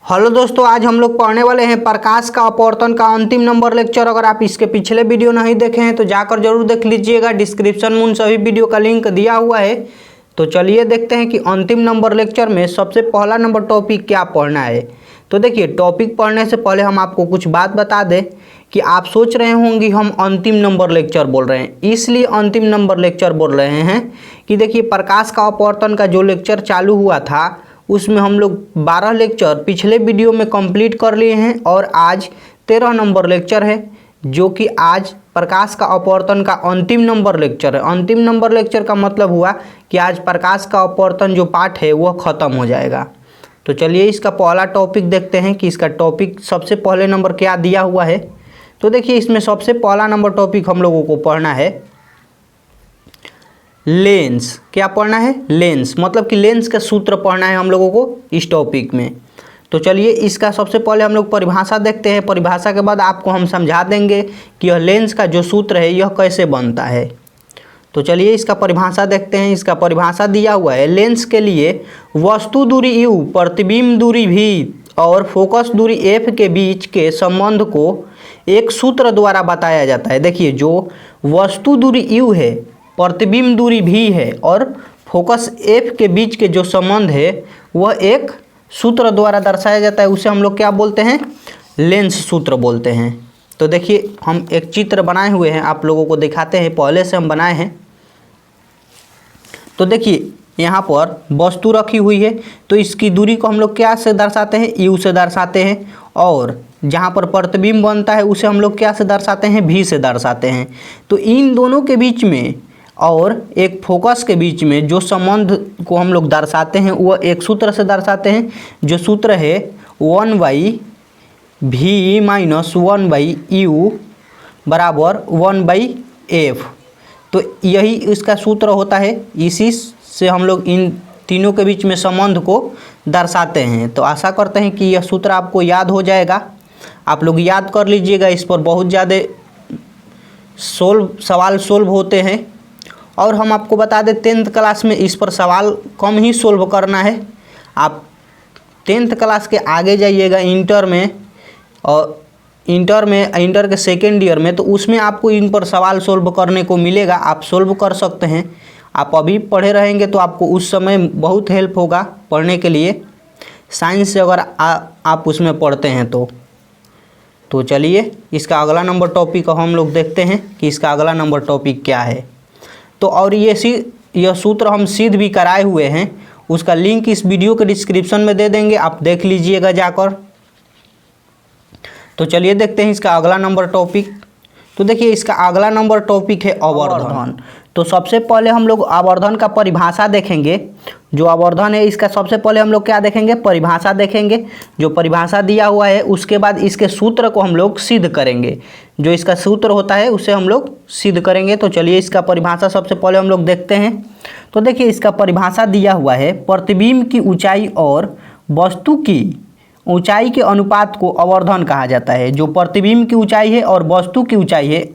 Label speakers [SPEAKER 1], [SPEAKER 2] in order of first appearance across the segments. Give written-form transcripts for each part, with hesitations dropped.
[SPEAKER 1] Hello दोस्तों, आज हम लोग पढ़ने वाले हैं प्रकाश का अपवर्तन का अंतिम नंबर लेक्चर। अगर आप इसके पिछले वीडियो नहीं देखे हैं तो जाकर जरूर देख लीजिएगा। डिस्क्रिप्शन में उन सभी वीडियो का लिंक दिया हुआ है। तो चलिए देखते हैं कि अंतिम नंबर लेक्चर में सबसे पहला नंबर टॉपिक क्या पढ़ना है। तो देखिए, टॉपिक पढ़ने से पहले हम आपको कुछ बात बता दें कि आप सोच रहे होंगे हम अंतिम नंबर लेक्चर बोल रहे हैं, इसलिए अंतिम नंबर लेक्चर बोल रहे हैं कि देखिए, प्रकाश का अपवर्तन का जो लेक्चर चालू हुआ था उसमें हम लोग 12 लेक्चर पिछले वीडियो में कंप्लीट कर लिए हैं और आज 13 नंबर लेक्चर है, जो कि आज प्रकाश का अपवर्तन का अंतिम नंबर लेक्चर है। अंतिम नंबर लेक्चर का मतलब हुआ कि आज प्रकाश का अपवर्तन जो पार्ट है वह ख़त्म हो जाएगा। तो चलिए इसका पहला टॉपिक देखते हैं कि इसका टॉपिक सबसे पहले नंबर क्या दिया हुआ है। तो देखिए, इसमें सबसे पहला नंबर टॉपिक हम लोगों को पढ़ना है लेंस। क्या पढ़ना है? लेंस, मतलब कि लेंस का सूत्र पढ़ना है हम लोगों को इस टॉपिक में। तो चलिए इसका सबसे पहले हम लोग परिभाषा देखते हैं। परिभाषा के बाद आपको हम समझा देंगे कि यह लेंस का जो सूत्र है यह कैसे बनता है। तो चलिए इसका परिभाषा देखते हैं। इसका परिभाषा दिया हुआ है, लेंस के लिए वस्तु दूरी u, प्रतिबिंब दूरी v और फोकस दूरी f के बीच के संबंध को एक सूत्र द्वारा बताया जाता है। देखिए, जो वस्तु दूरी u है, प्रतिबिंब दूरी v है और फोकस f के बीच के जो संबंध है वह एक सूत्र द्वारा दर्शाया जाता है। उसे हम लोग क्या बोलते हैं? लेंस सूत्र बोलते हैं। तो देखिए, हम एक चित्र बनाए हुए हैं, आप लोगों को दिखाते हैं। पहले से हम बनाए हैं। तो देखिए, यहाँ पर वस्तु रखी हुई है, तो इसकी दूरी को हम लोग क्या से दर्शाते हैं? u से दर्शाते हैं। और जहाँ पर प्रतिबिंब बनता है उसे हम लोग क्या से दर्शाते हैं? v से दर्शाते हैं। तो इन दोनों के बीच में और एक फोकस के बीच में जो संबंध को हम लोग दर्शाते हैं वह एक सूत्र से दर्शाते हैं, जो सूत्र है 1/v माइनस 1/u बराबर 1/f। तो यही इसका सूत्र होता है। इसी से हम लोग इन तीनों के बीच में संबंध को दर्शाते हैं। तो आशा करते हैं कि यह सूत्र आपको याद हो जाएगा। आप लोग याद कर लीजिएगा। इस पर बहुत ज़्यादा सवाल सोल्व होते हैं और हम आपको बता दें 10th क्लास में इस पर सवाल कम ही सोल्व करना है। आप 10th क्लास के आगे जाइएगा इंटर में, और इंटर के सेकेंड ईयर में, तो उसमें आपको इन पर सवाल सोल्व करने को मिलेगा। आप सोल्व कर सकते हैं। आप अभी पढ़े रहेंगे तो आपको उस समय बहुत हेल्प होगा पढ़ने के लिए, साइंस से अगर आप उसमें पढ़ते हैं तो चलिए इसका अगला नंबर टॉपिक हम लोग देखते हैं कि इसका अगला नंबर टॉपिक क्या है। तो और यह सूत्र हम सिद्ध भी कराए हुए हैं, उसका लिंक इस वीडियो के डिस्क्रिप्शन में दे देंगे, आप देख लीजिएगा जाकर। तो चलिए देखते हैं इसका अगला नंबर टॉपिक। तो देखिए, इसका अगला नंबर टॉपिक है आवर्धन। तो सबसे पहले हम लोग आवर्धन का परिभाषा देखेंगे। जो आवर्धन है इसका सबसे पहले हम लोग क्या देखेंगे? परिभाषा देखेंगे। जो परिभाषा दिया हुआ है उसके बाद इसके सूत्र को हम लोग सिद्ध करेंगे। जो इसका सूत्र होता है उसे हम लोग सिद्ध करेंगे। तो चलिए इसका परिभाषा सबसे पहले हम लोग देखते हैं। तो देखिए, इसका परिभाषा दिया हुआ है, प्रतिबिंब की ऊंचाई और वस्तु की ऊंचाई के अनुपात को आवर्धन कहा जाता है। जो प्रतिबिंब की ऊंचाई है और वस्तु की ऊंचाई है,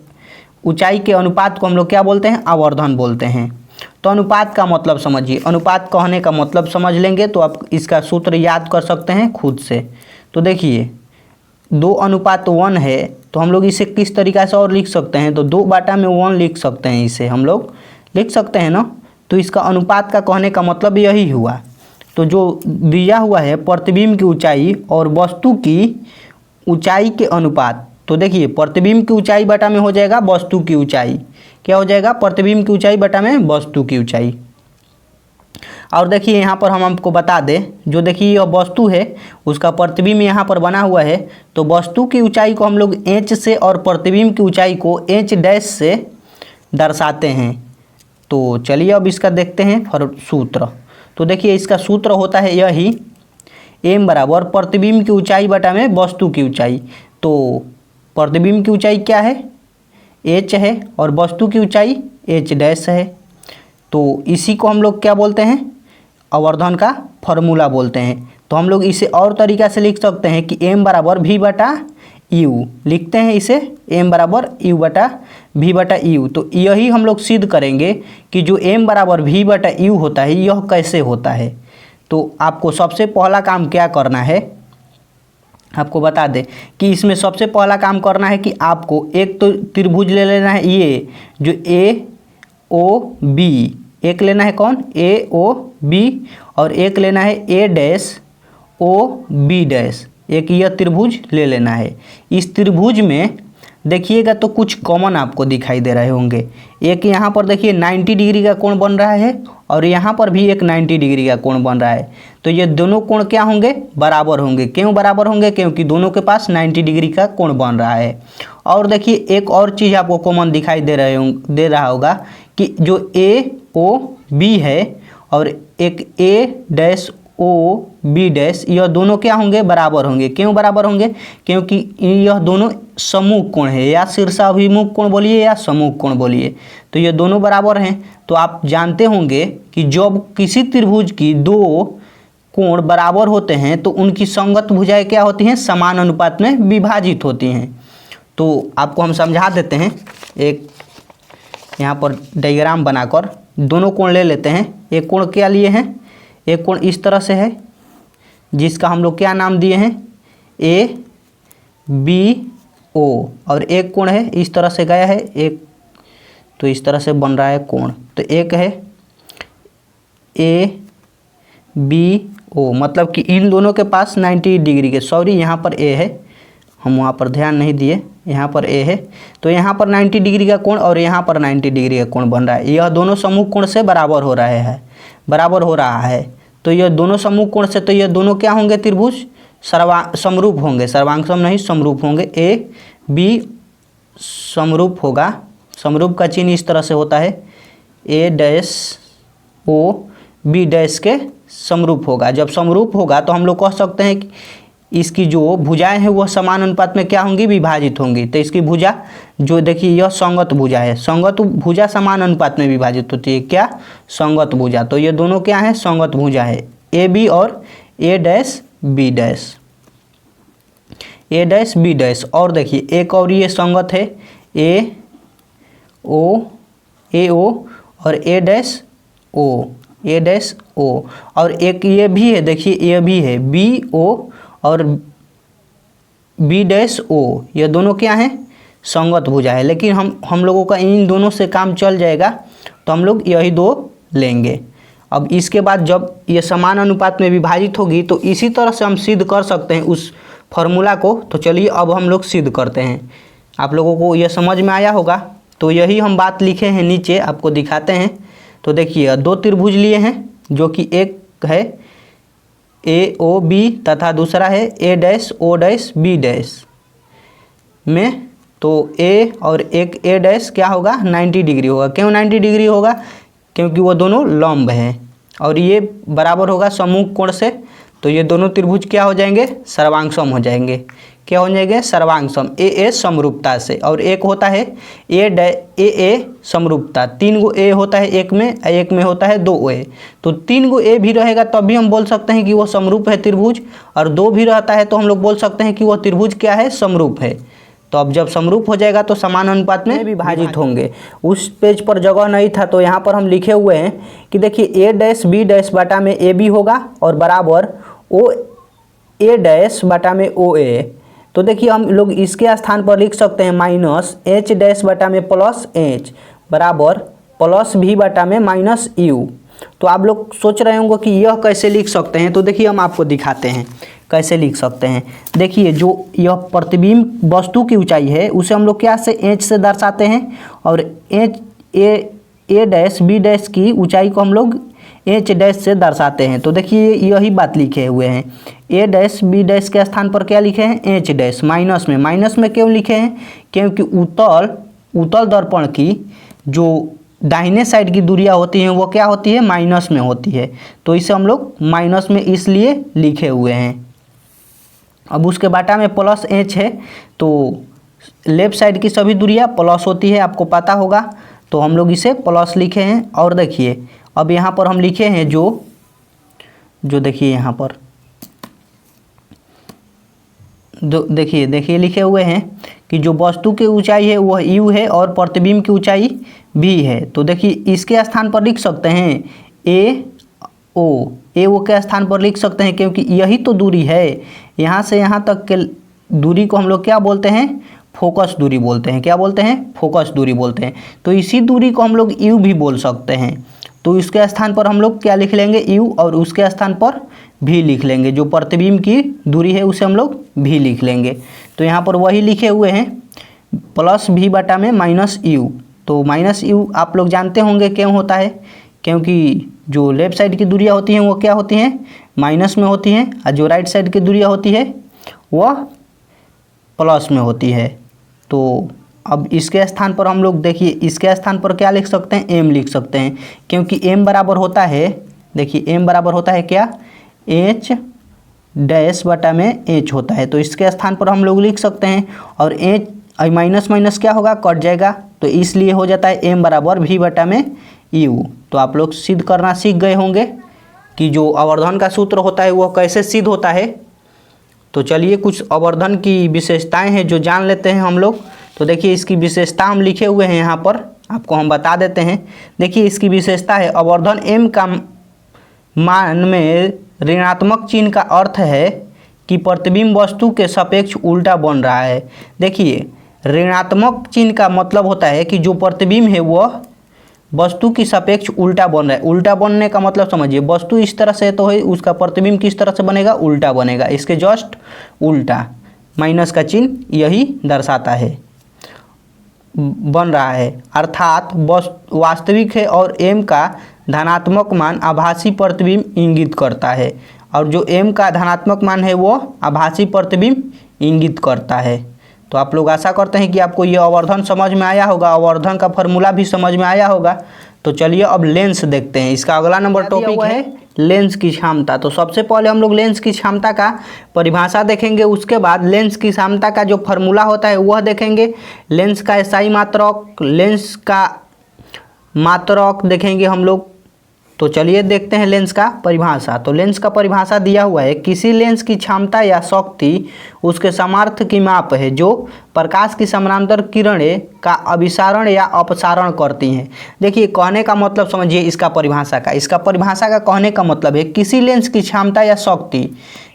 [SPEAKER 1] ऊंचाई के अनुपात को हम लोग क्या बोलते हैं? आवर्धन बोलते हैं। तो अनुपात का मतलब समझिए। अनुपात कहने का मतलब समझ लेंगे तो आप इसका सूत्र याद कर सकते हैं खुद से। तो देखिए, 2:1 है, तो हम लोग इसे किस तरीक़ा से और लिख सकते हैं? तो 2/1 लिख सकते हैं, इसे हम लोग लिख सकते हैं ना। तो इसका अनुपात का कहने का मतलब यही हुआ। तो जो दिया हुआ है प्रतिबिंब की ऊंचाई और वस्तु की ऊंचाई के अनुपात, तो देखिए प्रतिबिंब की ऊंचाई बटा में हो जाएगा वस्तु की ऊंचाई। क्या हो जाएगा? प्रतिबिंब की ऊंचाई बटा में वस्तु की ऊंचाई। और देखिए यहाँ पर हम आपको बता दें, जो देखिए यह वस्तु है उसका प्रतिबिंब यहाँ पर बना हुआ है, तो वस्तु की ऊंचाई को हम लोग h से और प्रतिबिंब की ऊंचाई को h' से दर्शाते हैं। तो चलिए अब इसका देखते हैं सूत्र। तो देखिए, इसका सूत्र होता है यही, m बराबर प्रतिबिंब की ऊंचाई बटा में वस्तु की ऊंचाई। तो प्रतिबिंब की ऊंचाई क्या है? h है और वस्तु की ऊंचाई h' है। तो इसी को हम लोग क्या बोलते हैं? आवर्धन का फॉर्मूला बोलते हैं। तो हम लोग इसे और तरीक़ा से लिख सकते हैं कि m बराबर v/u लिखते हैं इसे, m बराबर u/v/u। तो यही हम लोग सिद्ध करेंगे कि जो m बराबर v/u होता है यह कैसे होता है। तो आपको सबसे पहला काम क्या करना है? आपको बता दें कि इसमें सबसे पहला काम करना है कि आपको एक तो त्रिभुज ले लेना है, ये जो ए ओ बी, एक लेना है कौन, ए ओ बी, और एक लेना है A dash O B dash, एक यह त्रिभुज ले लेना है। इस त्रिभुज में देखिएगा तो कुछ कॉमन आपको दिखाई दे रहे होंगे। एक यहाँ पर देखिए 90 डिग्री का कोण बन रहा है और यहाँ पर भी एक 90 डिग्री का कोण बन रहा है। तो ये दोनों कोण क्या होंगे, बराबर होंगे। क्यों बराबर होंगे, क्योंकि दोनों के पास 90 डिग्री का कोण बन रहा है। और देखिए एक और चीज़ आपको कॉमन दिखाई दे रहा होगा कि जो ए ओ बी है और एक ए डैश ओ बी डैश, यह दोनों क्या होंगे, बराबर होंगे। क्यों बराबर होंगे, क्योंकि यह दोनों समूह कोण है, या शीर्षाभिमुख कोण बोलिए या समूह कोण बोलिए, तो ये दोनों बराबर हैं। तो आप जानते होंगे कि जब किसी त्रिभुज की दो कोण बराबर होते हैं तो उनकी संगत भुजाएं क्या होती हैं, समान अनुपात में विभाजित होती हैं। तो आपको हम समझा देते हैं, एक यहाँ पर डायग्राम बनाकर दोनों कोण ले लेते हैं। एक कोण क्या लिए हैं, एक कोण इस तरह से है जिसका हम लोग क्या नाम दिए हैं, ए बी ओ, और एक कोण है इस तरह से गया है एक, तो इस तरह से बन रहा है कोण। तो एक है ए बी ओ, मतलब कि इन दोनों के पास 90 डिग्री के, सॉरी यहाँ पर ए है, हम वहाँ पर ध्यान नहीं दिए, यहाँ पर ए है। तो यहाँ पर 90 डिग्री का कोण और यहाँ पर 90 डिग्री का कोण बन रहा है। यह दोनों समूह कोण से बराबर हो रहा है, बराबर हो रहा है। तो यह दोनों समूह कोण से, तो यह दोनों क्या होंगे, त्रिभुज समरूप होंगे, सर्वांगसम नहीं समरूप होंगे। ए बी समरूप होगा, समरूप का चिन्ह इस तरह से होता है, A dash O B dash के समरूप होगा। जब समरूप होगा तो हम लोग कह सकते हैं कि इसकी जो भुजाएं हैं वह समान अनुपात में क्या होंगी, विभाजित होंगी। तो इसकी भुजा जो देखिए यह संगत भुजा है, संगत भुजा समान अनुपात में विभाजित होती है, क्या, संगत भुजा। तो ये दोनों क्या है, संगत भुजा है, ए बी और ए डैश बी डैश, ए डैश बी डैश। और देखिए एक और ये संगत है, ए ओ और ए डैश ओ, ए डैश ओ। और एक ये भी है, देखिए ये भी है, बी ओ और बी डैश ओ, ये दोनों क्या हैं, संगत भुजा है। लेकिन हम लोगों का इन दोनों से काम चल जाएगा, तो हम लोग यही दो लेंगे। अब इसके बाद जब ये समान अनुपात में विभाजित होगी तो इसी तरह से हम सिद्ध कर सकते हैं उस फॉर्मूला को। तो चलिए अब हम लोग सिद्ध करते हैं। आप लोगों को यह समझ में आया होगा, तो यही हम बात लिखे हैं नीचे, आपको दिखाते हैं। तो देखिए दो त्रिभुज लिए हैं, जो कि एक है ए ओ बी तथा दूसरा है A dash O dash B dash में। तो ए और एक ए डैश क्या होगा, 90 डिग्री होगा। क्यों 90 डिग्री होगा, क्योंकि वो दोनों लंब हैं और ये बराबर होगा समूह कोण से। तो ये दोनों त्रिभुज क्या हो जाएंगे, सर्वांगसम हो जाएंगे। क्या हो जाएंगे, सर्वांगसम, ए समरूपता से। और एक होता है ए समरूपता, 3 गो ए होता है एक में होता है 2 ए। तो 3 गो ए भी रहेगा तब भी हम बोल सकते हैं कि वो समरूप है त्रिभुज, और 2 भी रहता है तो हम लोग बोल सकते हैं कि वो त्रिभुज क्या है, समरूप है। तो अब जब समरूप हो जाएगा तो समान अनुपात में विभाजित होंगे। उस पेज पर जगह नहीं था तो यहाँ पर हम लिखे हुए हैं कि देखिए ए डैश बी डैश बटा में ए बी होगा और बराबर ओ ए डैश बटा में ओ ए। तो देखिए हम लोग इसके स्थान पर लिख सकते हैं माइनस एच डैश बटा में प्लस एच बराबर प्लस भी बटा में माइनस यू। तो आप लोग सोच रहे होंगे कि यह कैसे लिख सकते हैं, तो देखिए हम आपको दिखाते हैं कैसे लिख सकते हैं। देखिए जो यह प्रतिबिंब वस्तु की ऊंचाई है उसे हम लोग क्या से एच से दर्शाते हैं, और h a dash B dash की ऊंचाई को हम लोग एच डैश से दर्शाते हैं। तो देखिए यही बात लिखे हुए हैं, ए डैश बी डैश के स्थान पर क्या लिखे हैं, एच डैश। माइनस में क्यों लिखे हैं, क्योंकि उत्तल दर्पण की जो दाहिने साइड की दूरियां होती हैं वो क्या होती है, माइनस में होती है। तो इसे हम लोग माइनस में इसलिए लिखे हुए हैं। अब उसके बाटा में प्लस एच है, तो लेफ्ट साइड की सभी दूरियां प्लस होती है, आपको पता होगा। तो हम लोग इसे प्लस लिखे हैं। और देखिए अब यहाँ पर हम लिखे हैं जो देखिए यहाँ पर देखिए लिखे हुए हैं कि जो वस्तु की ऊंचाई है वह यू है और प्रतिबिंब की ऊंचाई भी है। तो देखिए इसके स्थान पर लिख सकते हैं ए ओ के स्थान पर लिख सकते हैं, क्योंकि यही तो दूरी है यहाँ से यहाँ तक के दूरी को हम लोग क्या बोलते हैं, फोकस दूरी बोलते हैं। क्या बोलते हैं, फोकस दूरी बोलते हैं। तो इसी दूरी को हम लोग यू भी बोल सकते हैं। तो इसके स्थान पर हम लोग क्या लिख लेंगे, यू, और उसके स्थान पर भी लिख लेंगे। जो प्रतिबिंब की दूरी है उसे हम लोग भी लिख लेंगे। तो यहाँ पर वही लिखे हुए हैं, प्लस भी बटा में माइनस यू। तो माइनस यू आप लोग जानते होंगे क्यों होता है, क्योंकि जो लेफ्ट साइड की दूरियाँ होती हैं वो क्या होती हैं, माइनस में होती हैं, और जो राइट साइड की दूरियाँ होती है वह प्लस में होती है। तो अब इसके स्थान पर हम लोग देखिए, इसके स्थान पर क्या लिख सकते हैं, एम लिख सकते हैं, क्योंकि एम बराबर होता है, देखिए एम बराबर होता है क्या, एच डैश बटा में एच होता है। तो इसके स्थान पर हम लोग लिख सकते हैं, और एच माइनस माइनस क्या होगा, कट जाएगा। तो इसलिए हो जाता है एम बराबर भी बटा में यू। तो आप लोग सिद्ध करना सीख गए होंगे कि जो आवर्धन का सूत्र होता है वह कैसे सिद्ध होता है। तो चलिए कुछ आवर्धन की विशेषताएं हैं जो जान लेते हैं हम लोग। तो देखिए इसकी विशेषता हम लिखे हुए हैं यहाँ पर, आपको हम बता देते हैं। देखिए इसकी विशेषता है, आवर्धन m का मान में ऋणात्मक चिन्ह का अर्थ है कि प्रतिबिंब वस्तु के सापेक्ष उल्टा बन रहा है। देखिए ऋणात्मक चिन्ह का मतलब होता है कि जो प्रतिबिंब है वह वस्तु की सापेक्ष उल्टा बन रहा है। उल्टा बनने का मतलब समझिए, वस्तु इस तरह से तो है, उसका प्रतिबिंब किस तरह से बनेगा, उल्टा बनेगा, इसके जस्ट उल्टा। माइनस का चिन्ह यही दर्शाता है, बन रहा है, अर्थात वास्तविक है, और m का धनात्मक मान आभासी प्रतिबिंब इंगित करता है। और जो m का धनात्मक मान है वो आभासी प्रतिबिंब इंगित करता है। तो आप लोग आशा करते हैं कि आपको यह आवर्धन समझ में आया होगा, आवर्धन का फॉर्मूला भी समझ में आया होगा। तो चलिए अब लेंस देखते हैं। इसका अगला नंबर टॉपिक है लेंस की क्षमता। तो सबसे पहले हम लोग लेंस की क्षमता का परिभाषा देखेंगे, उसके बाद लेंस की क्षमता का जो फॉर्मूला होता है वह देखेंगे। लेंस का SI मात्रक, लेंस का मात्रक देखेंगे हम लोग। तो चलिए देखते हैं लेंस का परिभाषा। तो लेंस का परिभाषा दिया हुआ है, किसी लेंस की क्षमता या शक्ति उसके सामर्थ्य की माप है जो प्रकाश की समानांतर किरणें का अभिसारण या अपसारण करती हैं। देखिए कहने का मतलब समझिए इसका परिभाषा का, इसका परिभाषा का कहने का मतलब है किसी लेंस की क्षमता या शक्ति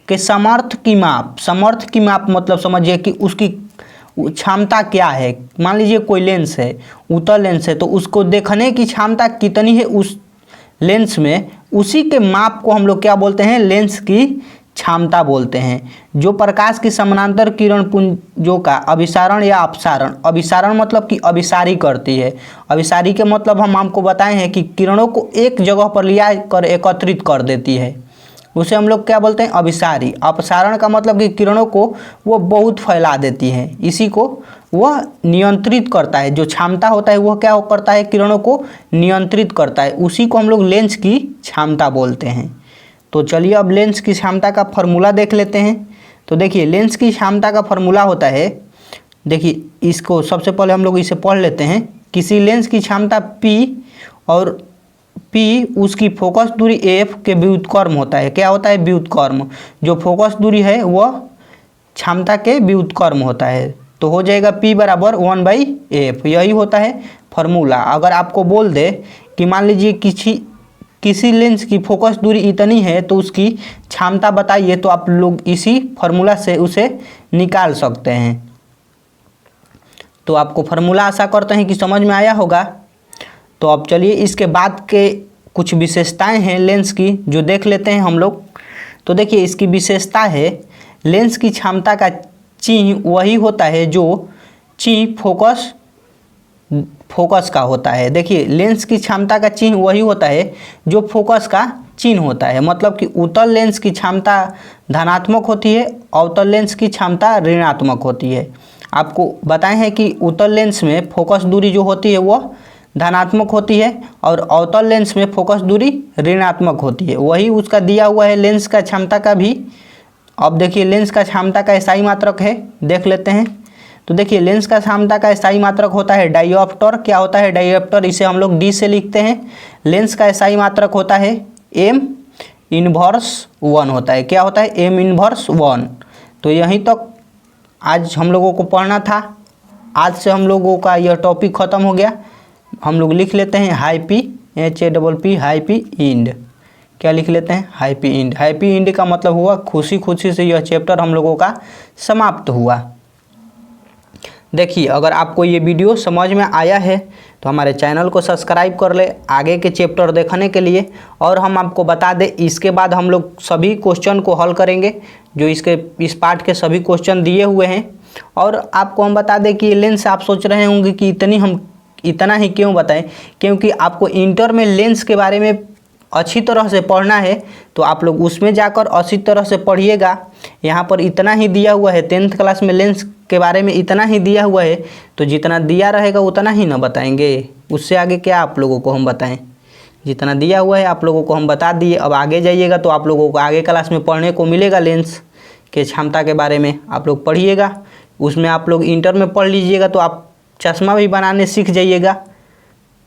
[SPEAKER 1] के सामर्थ्य की माप। सामर्थ्य की माप मतलब समझिए कि उसकी क्षमता क्या है। मान लीजिए कोई लेंस है, उत्तल लेंस है, तो उसको देखने की क्षमता कितनी है उस लेंस में, उसी के माप को हम लोग क्या बोलते हैं, लेंस की क्षमता बोलते हैं। जो प्रकाश की समानांतर किरण पुंजों का अभिसारण या अपसारण, अभिसारण मतलब कि अभिसारी करती है। अभिसारी के मतलब हम आपको बताए हैं कि किरणों को एक जगह पर लिया कर एकत्रित कर देती है, उसे हम लोग क्या बोलते हैं, अभिसारी। अपसारण का मतलब कि किरणों को वो बहुत फैला देती है, इसी को वह नियंत्रित करता है। जो क्षमता होता है वह क्या करता है, किरणों को नियंत्रित करता है, उसी को हम लोग लेंस की क्षमता बोलते हैं। तो चलिए अब लेंस की क्षमता का फॉर्मूला देख लेते हैं। तो देखिए लेंस की क्षमता का फॉर्मूला होता है, देखिए इसको सबसे पहले हम लोग इसे पढ़ लेते हैं। किसी लेंस की क्षमता P और P उसकी फोकस दूरी F के व्युत्क्रम होता है। क्या होता है, व्युत्क्रम। जो फोकस दूरी है वह क्षमता के व्युत्क्रम होता है। तो हो जाएगा P बराबर 1/F, यही होता है फॉर्मूला। अगर आपको बोल दे कि मान लीजिए किसी लेंस की फोकस दूरी इतनी है तो उसकी क्षमता बताइए, तो आप लोग इसी फॉर्मूला से उसे निकाल सकते हैं। तो आपको फॉर्मूला आशा करते हैं कि समझ में आया होगा। तो अब चलिए इसके बाद के कुछ विशेषताएं हैं लेंस की जो देख लेते हैं हम लोग। तो देखिए इसकी विशेषता है, लेंस की क्षमता का चिन्ह वही होता है जो चिन्ह फोकस का होता है। देखिए लेंस की क्षमता का चिन्ह वही होता है जो फोकस का चिन्ह होता है। मतलब कि उत्तल लेंस की क्षमता धनात्मक होती है, अवतल लेंस की क्षमता ऋणात्मक होती है। आपको बताए हैं कि उत्तल लेंस में फोकस दूरी जो होती है वह धनात्मक होती है और अवतल लेंस में फोकस दूरी ऋणात्मक होती है। वही उसका दिया हुआ है लेंस का क्षमता का भी। अब देखिए लेंस का क्षमता का SI मात्रक है, देख लेते हैं। तो देखिए लेंस का क्षमता का SI मात्रक होता है डायोप्टर। क्या होता है डायोप्टर, इसे हम लोग D से लिखते हैं। लेंस का SI मात्रक होता है M इनवर्स 1 होता है। क्या होता है, M इनवर्स 1। तो यहीं तक आज हम लोगों को पढ़ना था। आज से हम लोगों का यह टॉपिक ख़त्म हो गया। हम लोग लिख लेते हैं high P HAPP high P end. क्या लिख लेते हैं, हैप्पी एंड। हैप्पी एंड का मतलब हुआ खुशी खुशी से यह चैप्टर हम लोगों का समाप्त हुआ। देखिए अगर आपको ये वीडियो समझ में आया है तो हमारे चैनल को सब्सक्राइब कर ले आगे के चैप्टर देखने के लिए। और हम आपको बता दें इसके बाद हम लोग सभी क्वेश्चन को हल करेंगे जो इस पार्ट के सभी क्वेश्चन दिए हुए हैं। और आपको हम बता दें कि ये लेंस आप सोच रहे होंगे कि इतना ही क्यों बताएं, क्योंकि आपको इंटर में लेंस के बारे में अच्छी तरह से पढ़ना है तो आप लोग उसमें जाकर अच्छी तरह से पढ़िएगा। यहाँ पर इतना ही दिया हुआ है, 10th क्लास में लेंस के बारे में इतना ही दिया हुआ है, तो जितना दिया रहेगा उतना ही ना बताएंगे, उससे आगे क्या आप लोगों को हम बताएं। जितना दिया हुआ है आप लोगों को हम बता दिए। अब आगे जाइएगा तो आप लोगों को आगे क्लास में पढ़ने को मिलेगा लेंस के क्षमता के बारे में, आप लोग पढ़िएगा। उसमें आप लोग इंटर में पढ़ लीजिएगा तो आप चश्मा भी बनाने सीख जाइएगा।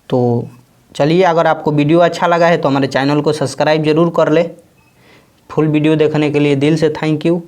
[SPEAKER 1] तो चलिए, अगर आपको वीडियो अच्छा लगा है तो हमारे चैनल को सब्सक्राइब ज़रूर कर ले। फुल वीडियो देखने के लिए दिल से थैंक यू।